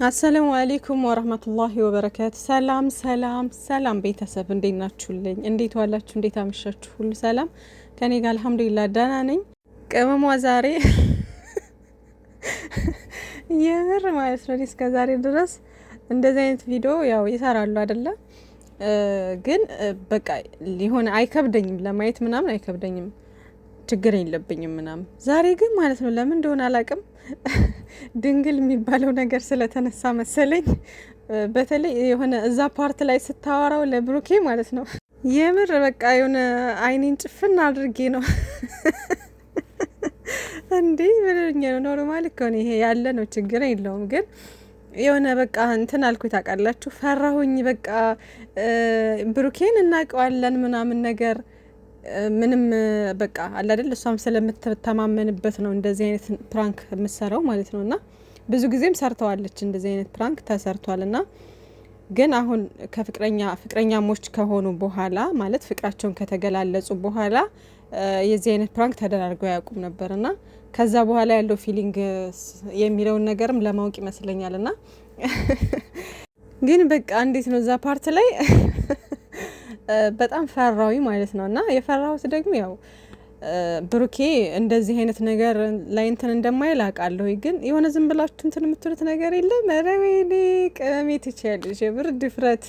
አሰላሙ አለይኩም ወራህመቱላሂ ወበረካቱ። ሰላም ሰላም ሰላም ቤተሰብ እንዴት ናችሁልኝ? እንዴት ዋላችሁ? እንዴት አመሻችሁ? ሁሉ ሰላም ከኔ ጋር አልሐምዱሊላህ ደህና ነኝ። ቅመሟ ዛሬ የምር ማለት ነው እስከ ዛሬ ድረስ እንደዚህ አይነት ቪዲዮ ያው ይሰራሉ አይደለ? ግን በቃ ሊሆን አይከብደኝም፣ ለማየት ምናምን አይከብደኝም፣ ችግር የለብኝም ምናምን። ዛሬ ግን ማለት ነው ለምን እንደሆነ አላቅም ድንግል የሚባለው ነገር ስለተነሳ መሰለኝ። በተለይ የሆነ እዛ ፓርት ላይ ስታወራው ለብሩኬ ማለት ነው የምር በቃ የሆነ አይኔን ጭፍን አድርጌ ነው እንዴ ምንኛ ነው ኖርማል እኮ ነው ይሄ ያለ ነው፣ ችግር የለውም። ግን የሆነ በቃ እንትን አልኩ ታውቃላችሁ፣ ፈራሁኝ። በቃ ብሩኬን እናውቀዋለን ምናምን ነገር ምንም በቃ አለ አይደል፣ እሷም ስለምትተማመንበት ነው እንደዚህ አይነት ፕራንክ የምትሰራው ማለት ነው። እና ብዙ ጊዜም ሰርተዋለች እንደዚህ አይነት ፕራንክ ተሰርቷል። እና ግን አሁን ፍቅረኛሞች ከሆኑ በኋላ ማለት ፍቅራቸውን ከተገላለጹ በኋላ የዚህ አይነት ፕራንክ ተደራርገው አያውቁም ነበር። እና ከዛ በኋላ ያለው ፊሊንግ የሚለውን ነገርም ለማወቅ ይመስለኛል። እና ግን በቃ እንዴት ነው እዛ ፓርት ላይ በጣም ፈራዊ ማለት ነው። እና የፈራሁት ደግሞ ያው ብሩኬ እንደዚህ አይነት ነገር ላይ እንትን እንደማይል አውቃለሁ። ግን የሆነ ዝም ብላችሁ እንትን የምትሉት ነገር የለም። ኧረ ወይኔ ቀመሜ ትችያለሽ፣ የብር ድፍረት።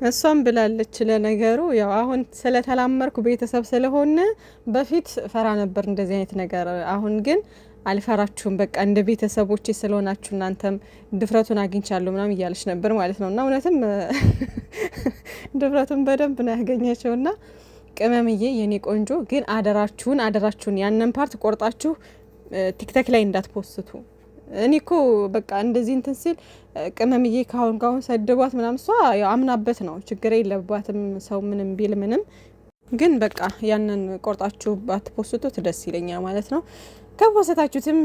እሷም ብላለች ለነገሩ ያው አሁን ስለተላመርኩ ቤተሰብ ስለሆነ በፊት ፈራ ነበር እንደዚህ አይነት ነገር፣ አሁን ግን አልፈራችሁም በቃ እንደ ቤተሰቦቼ ስለሆናችሁ እናንተም ድፍረቱን አግኝቻለሁ ምናምን እያለች ነበር ማለት ነው። እና እውነትም ድፍረቱን በደንብ ነው ያገኘችው። እና ቅመምዬ የኔ ቆንጆ ግን አደራችሁን ያንን ፓርት ቆርጣችሁ ቲክቶክ ላይ እንዳትፖስቱ። እኔ እኮ በቃ እንደዚህ እንትን ሲል ቅመምዬ ካሁን ሰድቧት ምናምን እሷ ያው አምናበት ነው፣ ችግር የለባትም ሰው ምንም ቢል ምንም። ግን በቃ ያንን ቆርጣችሁ ባትፖስቱት ደስ ይለኛል ማለት ነው። ከፖስታችሁትም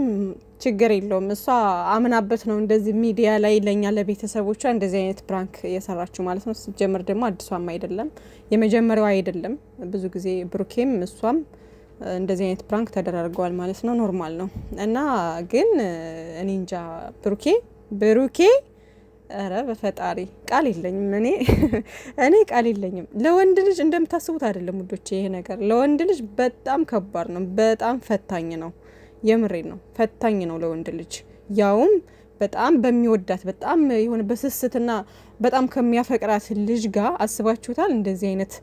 ችግር የለውም፣ እሷ አምናበት ነው እንደዚህ ሚዲያ ላይ ለኛ ለቤተሰቦቿ እንደዚህ አይነት ፕራንክ እየሰራችሁ ማለት ነው። ሲጀምር ደግሞ አዲሷም አይደለም የመጀመሪያው አይደለም። ብዙ ጊዜ ብሩኬም እሷም እንደዚህ አይነት ፕራንክ ተደራርገዋል ማለት ነው። ኖርማል ነው። እና ግን እኔ እንጃ ብሩኬ ኧረ በፈጣሪ ቃል የለኝም እኔ ቃል የለኝም። ለወንድ ልጅ እንደምታስቡት አይደለም ውዶቼ፣ ይሄ ነገር ለወንድ ልጅ በጣም ከባድ ነው፣ በጣም ፈታኝ ነው። የምሬ ነው፣ ፈታኝ ነው ለወንድ ልጅ፣ ያውም በጣም በሚወዳት በጣም የሆነ በስስትና በጣም ከሚያፈቅራት ልጅ ጋር አስባችሁታል? እንደዚህ አይነት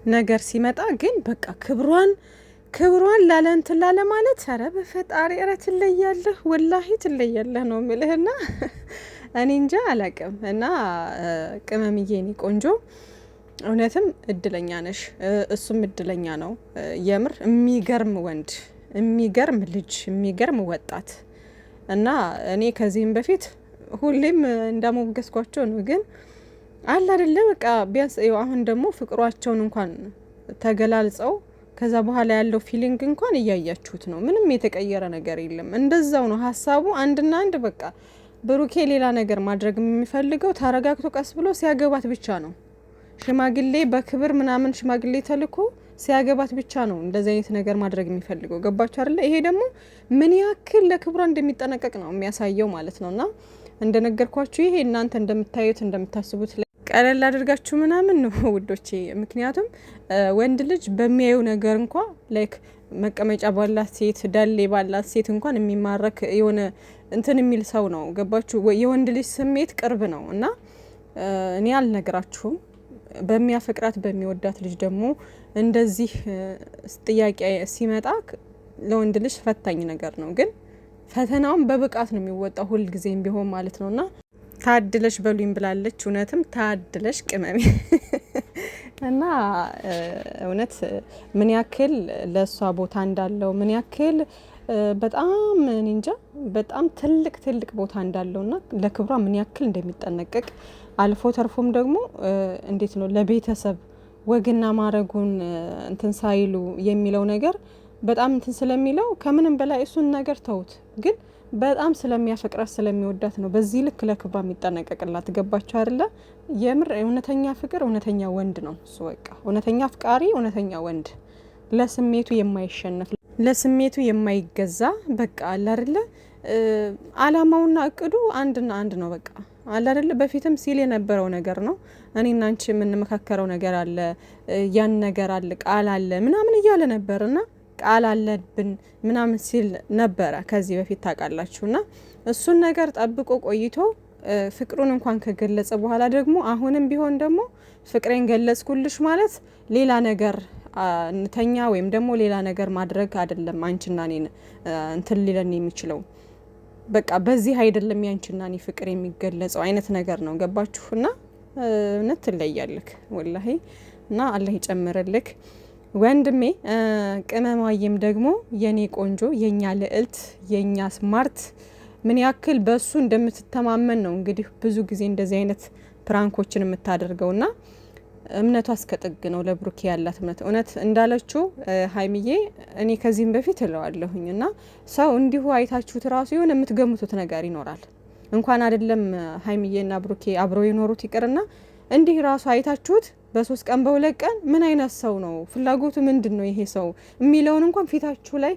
ነገር ሲመጣ ግን በቃ ክብሯን ላለንትን ላለ ማለት ኧረ በፈጣሪ ኧረ ትለያለህ፣ ወላሂ ትለያለህ ነው ምልህና እኔ እንጃ አላቅም። እና ቅመምዬ እኔ ቆንጆ እውነትም እድለኛ ነሽ፣ እሱም እድለኛ ነው። የምር የሚገርም ወንድ፣ የሚገርም ልጅ፣ የሚገርም ወጣት። እና እኔ ከዚህም በፊት ሁሌም እንዳሞገስኳቸው ነው። ግን አለ አይደለ በቃ ቢያንስ አሁን ደግሞ ፍቅሯቸውን እንኳን ተገላልጸው ከዛ በኋላ ያለው ፊሊንግ እንኳን እያያችሁት ነው። ምንም የተቀየረ ነገር የለም፣ እንደዛው ነው ሀሳቡ አንድና አንድ። በቃ ብሩኬ ሌላ ነገር ማድረግ የሚፈልገው ተረጋግቶ ቀስ ብሎ ሲያገባት ብቻ ነው። ሽማግሌ በክብር ምናምን ሽማግሌ ተልኮ ሲያገባት ብቻ ነው እንደዚህ አይነት ነገር ማድረግ የሚፈልገው። ገባችሁ አይደለ? ይሄ ደግሞ ምን ያክል ለክብሯ እንደሚጠነቀቅ ነው የሚያሳየው ማለት ነውና እንደነገርኳችሁ ይሄ እናንተ እንደምታዩት እንደምታስቡት ቀለል አድርጋችሁ ምናምን ነው ውዶቼ። ምክንያቱም ወንድ ልጅ በሚያየው ነገር እንኳ ላይክ መቀመጫ ባላት ሴት፣ ዳሌ ባላት ሴት እንኳን የሚማረክ የሆነ እንትን የሚል ሰው ነው። ገባችሁ? የወንድ ልጅ ስሜት ቅርብ ነው። እና እኔ አልነግራችሁም፣ በሚያፈቅራት በሚወዳት ልጅ ደግሞ እንደዚህ ጥያቄ ሲመጣ ለወንድ ልጅ ፈታኝ ነገር ነው። ግን ፈተናውን በብቃት ነው የሚወጣው ሁልጊዜም ቢሆን ማለት ነውና ታድለሽ በሉኝ ብላለች። እውነትም ታድለሽ ቅመሜ። እና እውነት ምን ያክል ለእሷ ቦታ እንዳለው ምን ያክል በጣም እንጃ በጣም ትልቅ ቦታ እንዳለውና ለክብሯ ምን ያክል እንደሚጠነቀቅ አልፎ ተርፎም ደግሞ እንዴት ነው ለቤተሰብ ወግና ማረጉን እንትን ሳይሉ የሚለው ነገር በጣም እንትን ስለሚለው ከምንም በላይ እሱን ነገር ተውት። ግን በጣም ስለሚያፈቅራት ስለሚወዳት ነው በዚህ ልክ ለክብሯ የሚጠነቀቅላት። ገባችሁ አይደለ? የምር እውነተኛ ፍቅር እውነተኛ ወንድ ነው እሱ። በቃ እውነተኛ አፍቃሪ እውነተኛ ወንድ፣ ለስሜቱ የማይሸነፍ ለስሜቱ የማይገዛ በቃ አለ አይደለ? አላማውና እቅዱ አንድና አንድ ነው። በቃ አለ አይደለ በፊትም ሲል የነበረው ነገር ነው። እኔና አንቺ የምንመካከረው ነገር አለ፣ ያን ነገር አለ፣ ቃል አለ ምናምን እያለ ነበርና ቃል አለብን ምናምን ሲል ነበረ ከዚህ በፊት ታውቃላችሁና እሱን ነገር ጠብቆ ቆይቶ ፍቅሩን እንኳን ከገለጸ በኋላ ደግሞ አሁንም ቢሆን ደግሞ ፍቅሬን ገለጽኩልሽ ማለት ሌላ ነገር እንተኛ ወይም ደግሞ ሌላ ነገር ማድረግ አይደለም። አንቺና እኔን እንትን ሊለን የሚችለው በቃ በዚህ አይደለም ያንቺና እኔ ፍቅር የሚገለጸው አይነት ነገር ነው። ገባችሁና እውነት ትለያለክ ወላሂ። እና አላህ ይጨምርልክ ወንድሜ። ቅመማዬም ደግሞ የኔ ቆንጆ፣ የኛ ልዕልት፣ የኛ ስማርት ምን ያክል በሱ እንደምትተማመን ነው እንግዲህ ብዙ ጊዜ እንደዚህ አይነት ፕራንኮችን የምታደርገውና እምነቷ እስከ ጥግ ነው ለብሩኬ ያላት እምነት። እውነት እንዳለችው ሀይሚዬ እኔ ከዚህም በፊት እለዋለሁኝ እና ሰው እንዲሁ አይታችሁት ራሱ የሆነ የምትገምቱት ነገር ይኖራል። እንኳን አይደለም ሀይሚዬና ብሩኬ አብረው የኖሩት ይቅርና እንዲህ ራሱ አይታችሁት በ3 ቀን በ2 ቀን ምን አይነት ሰው ነው፣ ፍላጎቱ ምንድን ነው ይሄ ሰው የሚለውን እንኳን ፊታችሁ ላይ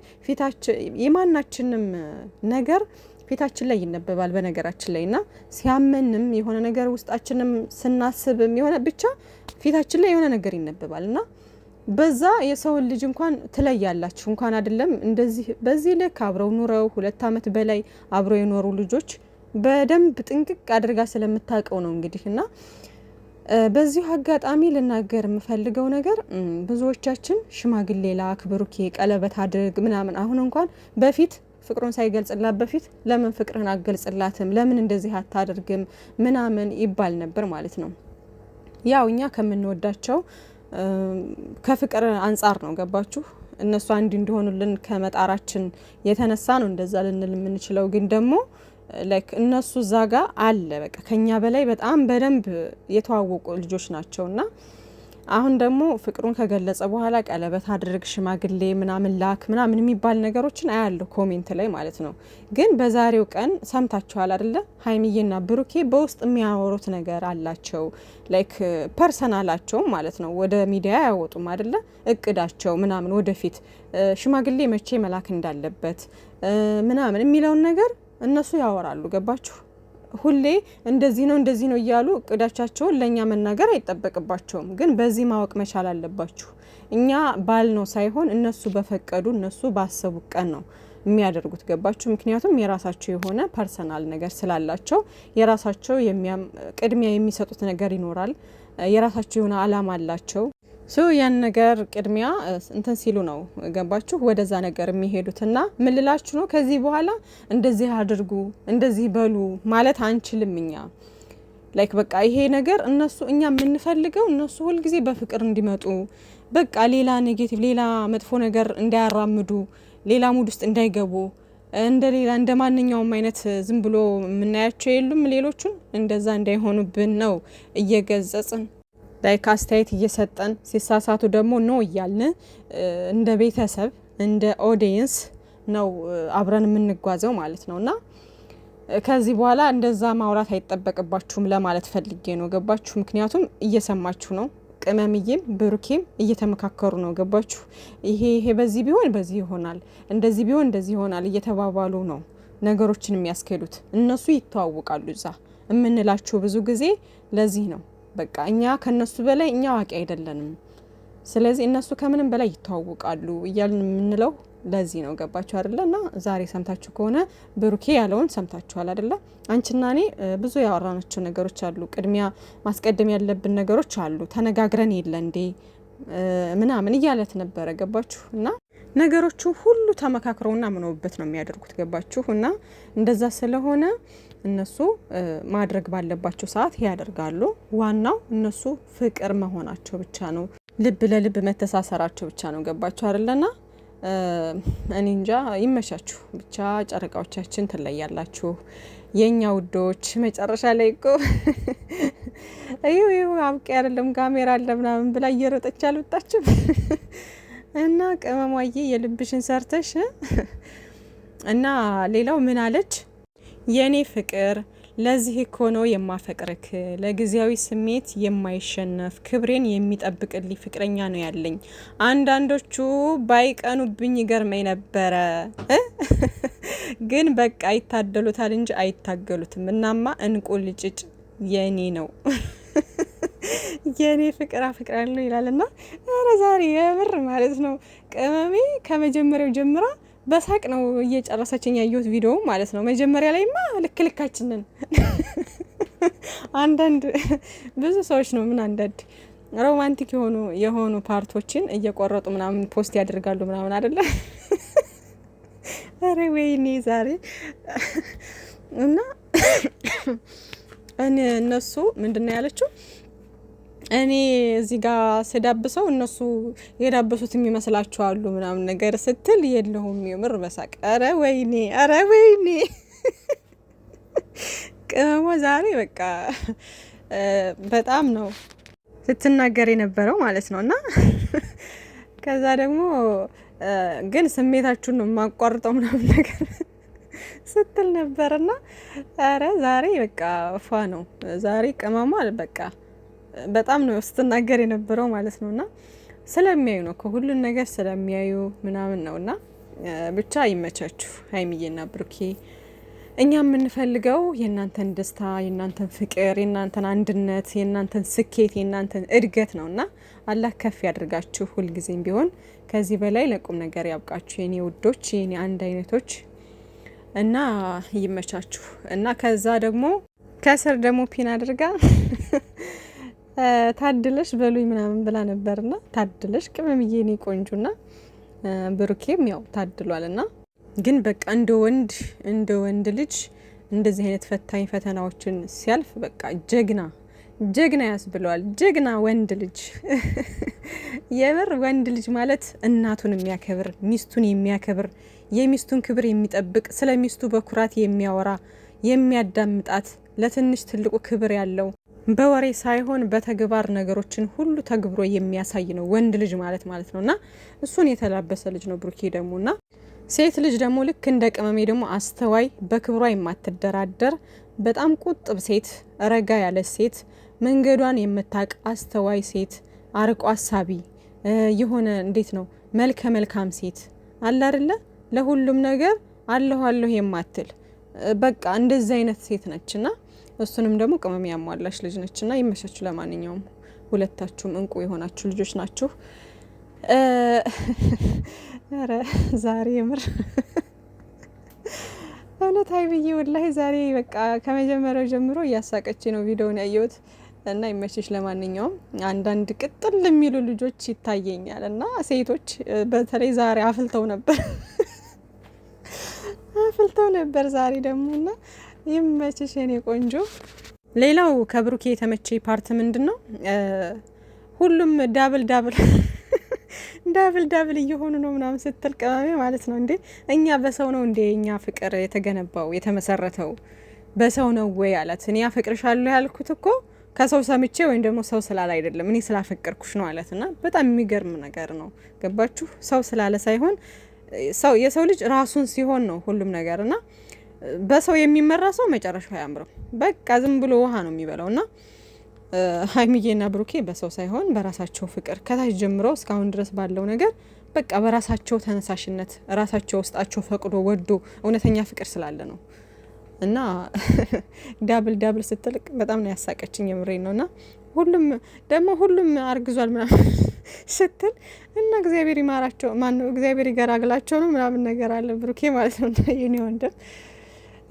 የማናችንም ነገር ፊታችን ላይ ይነበባል በነገራችን ላይ እና ሲያመንም የሆነ ነገር ውስጣችንም ስናስብም የሆነ ብቻ ፊታችን ላይ የሆነ ነገር ይነበባል እና በዛ የሰውን ልጅ እንኳን ትለያላችሁ። እንኳን አይደለም እንደዚህ በዚህ ልክ አብረው ኑረው 2 አመት በላይ አብረው የኖሩ ልጆች በደንብ ጥንቅቅ አድርጋ ስለምታውቀው ነው እንግዲህ እና በዚሁ አጋጣሚ ልናገር የምፈልገው ነገር ብዙዎቻችን ሽማግሌ ላክ፣ ብሩኬ ቀለበት አድርግ ምናምን አሁን እንኳን በፊት ፍቅሩን ሳይገልጽላት በፊት ለምን ፍቅርን አገልጽላትም ለምን እንደዚህ አታደርግም ምናምን ይባል ነበር ማለት ነው። ያው እኛ ከምንወዳቸው ከፍቅር አንጻር ነው ገባችሁ። እነሱ አንድ እንዲሆኑልን ከመጣራችን የተነሳ ነው እንደዛ ልንል የምንችለው። ግን ደግሞ ላይክ እነሱ ዛጋ አለ በቃ ከኛ በላይ በጣም በደንብ የተዋወቁ ልጆች ናቸውና አሁን ደግሞ ፍቅሩን ከገለጸ በኋላ ቀለበት አድርግ፣ ሽማግሌ ምናምን ላክ ምናምን የሚባል ነገሮችን አያለሁ ኮሜንት ላይ ማለት ነው። ግን በዛሬው ቀን ሰምታችኋል አይደለ? ሀይሚዬና ብሩኬ በውስጥ የሚያወሩት ነገር አላቸው። ላይክ ፐርሰናላቸው ማለት ነው። ወደ ሚዲያ አያወጡም አይደለ? እቅዳቸው ምናምን ወደፊት ሽማግሌ መቼ መላክ እንዳለበት ምናምን የሚለውን ነገር እነሱ ያወራሉ። ገባችሁ? ሁሌ እንደዚህ ነው እያሉ እቅዳቻቸውን ለኛ መናገር አይጠበቅባቸውም። ግን በዚህ ማወቅ መቻል አለባችሁ። እኛ ባል ነው ሳይሆን እነሱ በፈቀዱ እነሱ ባሰቡ ቀን ነው የሚያደርጉት። ገባችሁ? ምክንያቱም የራሳቸው የሆነ ፐርሰናል ነገር ስላላቸው የራሳቸው ቅድሚያ የሚሰጡት ነገር ይኖራል። የራሳቸው የሆነ አላማ አላቸው። ያን ነገር ቅድሚያ እንትን ሲሉ ነው ገባችሁ ወደዛ ነገር የሚሄዱትና ምን ልላችሁ ነው ከዚህ በኋላ እንደዚህ አድርጉ እንደዚህ በሉ ማለት አንችልም እኛ ላይክ በቃ ይሄ ነገር እኛ የምንፈልገው እነሱ ሁሉ ጊዜ በፍቅር እንዲመጡ በቃ ሌላ ኔጌቲቭ ሌላ መጥፎ ነገር እንዳያራምዱ ሌላ ሙድ ውስጥ እንዳይገቡ እንደ ማንኛውም አይነት ዝም ብሎ የምናያቸው የሉም ሌሎቹን እንደዛ እንዳይሆኑብን ነው እየገጸጽን ላይክ አስተያየት እየሰጠን ሲሳሳቱ ደግሞ ነው እያልን እንደ ቤተሰብ እንደ ኦዲየንስ ነው አብረን የምንጓዘው ማለት ነውና ከዚህ በኋላ እንደዛ ማውራት አይጠበቅባችሁም ለማለት ፈልጌ ነው። ገባችሁ? ምክንያቱም እየሰማችሁ ነው። ቅመምዬም ብሩኬም እየተመካከሩ ነው። ገባችሁ? ይሄ በዚህ ቢሆን በዚህ ይሆናል፣ እንደዚህ ቢሆን እንደዚህ ይሆናል እየተባባሉ ነው ነገሮችን የሚያስኬዱት። እነሱ ይተዋወቃሉ። እዛ የምንላችሁ ብዙ ጊዜ ለዚህ ነው። በቃ እኛ ከነሱ በላይ እኛ አዋቂ አይደለንም። ስለዚህ እነሱ ከምንም በላይ ይተዋወቃሉ እያልን የምንለው ለዚህ ነው። ገባችሁ አይደለና ዛሬ ሰምታችሁ ከሆነ ብሩኬ ያለውን ሰምታችኋል አይደለ? አንቺና እኔ ብዙ ያወራናቸው ነገሮች አሉ። ቅድሚያ ማስቀደም ያለብን ነገሮች አሉ። ተነጋግረን የለ እንዴ ምናምን እያለት ነበረ። ገባችሁ? እና ነገሮቹ ሁሉ ተመካክረውና ምነውበት ነው የሚያደርጉት። ገባችሁ? እና እንደዛ ስለሆነ እነሱ ማድረግ ባለባቸው ሰዓት ያደርጋሉ። ዋናው እነሱ ፍቅር መሆናቸው ብቻ ነው። ልብ ለልብ መተሳሰራቸው ብቻ ነው። ገባችሁ አይደለና እኔ እንጃ። ይመሻችሁ ብቻ። ጨረቃዎቻችን ትለያላችሁ የኛ ውዶች። መጨረሻ ላይ እኮ እዩ አብቄ አይደለም ካሜራ አለ ምናምን ብላ እየሮጠች አልወጣችም። እና ቅመሟዬ የልብሽን ሰርተሽ እና ሌላው ምን አለች? የኔ ፍቅር ለዚህ እኮ ነው የማፈቅርክ፣ ለጊዜያዊ ስሜት የማይሸነፍ ክብሬን የሚጠብቅልኝ ፍቅረኛ ነው ያለኝ። አንዳንዶቹ ባይቀኑብኝ ይገርመኝ ነበረ ግን በቃ ይታደሉታል እንጂ አይታገሉትም። እናማ እንቁልጭጭ የኔ ነው የኔ ፍቅር አፍቅራለሁ ይላልና፣ ኧረ ዛሬ የምር ማለት ነው ቅመሜ ከመጀመሪያው ጀምራ በሳቅ ነው እየጨረሰችኝ ያየሁት ቪዲዮ ማለት ነው። መጀመሪያ ላይማ ልክልካችንን አንዳንድ ብዙ ሰዎች ነው ምን አንዳንድ ሮማንቲክ የሆኑ ፓርቶችን እየቆረጡ ምናምን ፖስት ያደርጋሉ ምናምን አይደለ? አረ ወይኔ ዛሬ እና እነሱ ምንድነው ያለችው? እኔ እዚህ ጋር ስዳብሰው እነሱ የዳበሱት የሚመስላቸው አሉ ምናምን ነገር ስትል የለሁም የምር በሳቅ አረ ወይኔ ቅመሟ ዛሬ በቃ በጣም ነው ስትናገር የነበረው ማለት ነው። እና ከዛ ደግሞ ግን ስሜታችሁን ነው የማቋርጠው ምናምን ነገር ስትል ነበርና አረ ዛሬ በቃ ፏ ነው ዛሬ ቅመሟ በቃ በጣም ነው ስትናገር የነበረው ማለት ነውና ስለሚያዩ ነው ከሁሉን ነገር ስለሚያዩ ምናምን ነውና ብቻ ይመቻችሁ ሀይሚዬና ብሩኬ። እኛ የምንፈልገው የእናንተን ደስታ፣ የእናንተን ፍቅር፣ የእናንተን አንድነት፣ የእናንተን ስኬት፣ የእናንተን እድገት ነውና አላህ ከፍ ያድርጋችሁ። ሁልጊዜም ቢሆን ከዚህ በላይ ለቁም ነገር ያብቃችሁ የኔ ውዶች፣ የኔ አንድ አይነቶች እና ይመቻችሁ። እና ከዛ ደግሞ ከስር ደግሞ ፒን አድርጋ ታድለሽ በሉኝ ምናምን ብላ ነበርና ታድለሽ ቅመምዬ እኔ ቆንጆና ብሩኬም ያው ታድሏልና ግን በቃ እንደ ወንድ ልጅ እንደዚህ አይነት ፈታኝ ፈተናዎችን ሲያልፍ በቃ ጀግና ያስብለዋል። ጀግና ወንድ ልጅ የምር ወንድ ልጅ ማለት እናቱን የሚያከብር፣ ሚስቱን የሚያከብር፣ የሚስቱን ክብር የሚጠብቅ፣ ስለ ሚስቱ በኩራት የሚያወራ፣ የሚያዳምጣት፣ ለትንሽ ትልቁ ክብር ያለው በወሬ ሳይሆን በተግባር ነገሮችን ሁሉ ተግብሮ የሚያሳይ ነው ወንድ ልጅ ማለት ነውና እሱን የተላበሰ ልጅ ነው ብሩኬ ደሞና ሴት ልጅ ደግሞ ልክ እንደ ቅመሜ ደግሞ አስተዋይ፣ በክብሯ የማትደራደር፣ በጣም ቁጥብ ሴት፣ ረጋ ያለ ሴት፣ መንገዷን የምታቅ አስተዋይ ሴት፣ አርቆ አሳቢ የሆነ እንዴት ነው መልከ መልካም ሴት አለ አይደለ? ለሁሉም ነገር አለሁ የማትል በቃ እንደዚህ አይነት ሴት ነችና እሱንም ደግሞ ቅመም ያሟላሽ ልጅ ነችና ይመሻችሁ። ለማንኛውም ሁለታችሁም እንቁ የሆናችሁ ልጆች ናችሁ። አረ ዛሬ የምር እውነት ሀይሚዬ ወላሂ ዛሬ በቃ ከመጀመሪያው ጀምሮ እያሳቀች ነው ቪዲዮውን ያየሁት እና ይመችሽ። ለማንኛውም አንዳንድ ቅጥል የሚሉ ልጆች ይታየኛል እና ሴቶች በተለይ ዛሬ አፍልተው ነበር ዛሬ ደግሞ እና ይመችሽ የኔ ቆንጆ። ሌላው ከብሩኬ የተመቸ ፓርት ምንድነው? ሁሉም ዳብል እየሆኑ ነው ምናምን ስትል ቅመሜ ማለት ነው። እንዴ እኛ በሰው ነው እንዴ እኛ ፍቅር የተገነባው የተመሰረተው በሰው ነው ወይ አላት። እኔ አፈቅርሻለሁ ያልኩት እኮ ከሰው ሰምቼ ወይም ደግሞ ሰው ስላለ አይደለም እኔ ስላፈቀርኩሽ ነው አላትና በጣም የሚገርም ነገር ነው። ገባችሁ? ሰው ስላለ ሳይሆን የሰው ልጅ ራሱን ሲሆን ነው ሁሉም ነገርና በሰው የሚመራ ሰው መጨረሻው አያምርም። በቃ ዝም ብሎ ውሃ ነው የሚበላውና ሀይሚዬና ብሩኬ በሰው ሳይሆን በራሳቸው ፍቅር ከታች ጀምሮ እስካሁን ድረስ ባለው ነገር በቃ በራሳቸው ተነሳሽነት ራሳቸው ውስጣቸው ፈቅዶ ወዶ እውነተኛ ፍቅር ስላለ ነው። እና ዳብል ስትል በጣም ነው ያሳቀችኝ የምሬን ነውና ሁሉም አርግዟል ምናምን ስትል እና እግዚአብሔር ይማራቸው ማነው እግዚአብሔር ይገራግላቸው ነው ምናምን ነገር አለ ብሩኬ ማለት ነው። የኔ ወንድም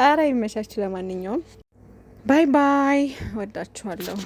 አረ ይመቻችሁ። ለማንኛውም ባይ ወዳችኋለሁ።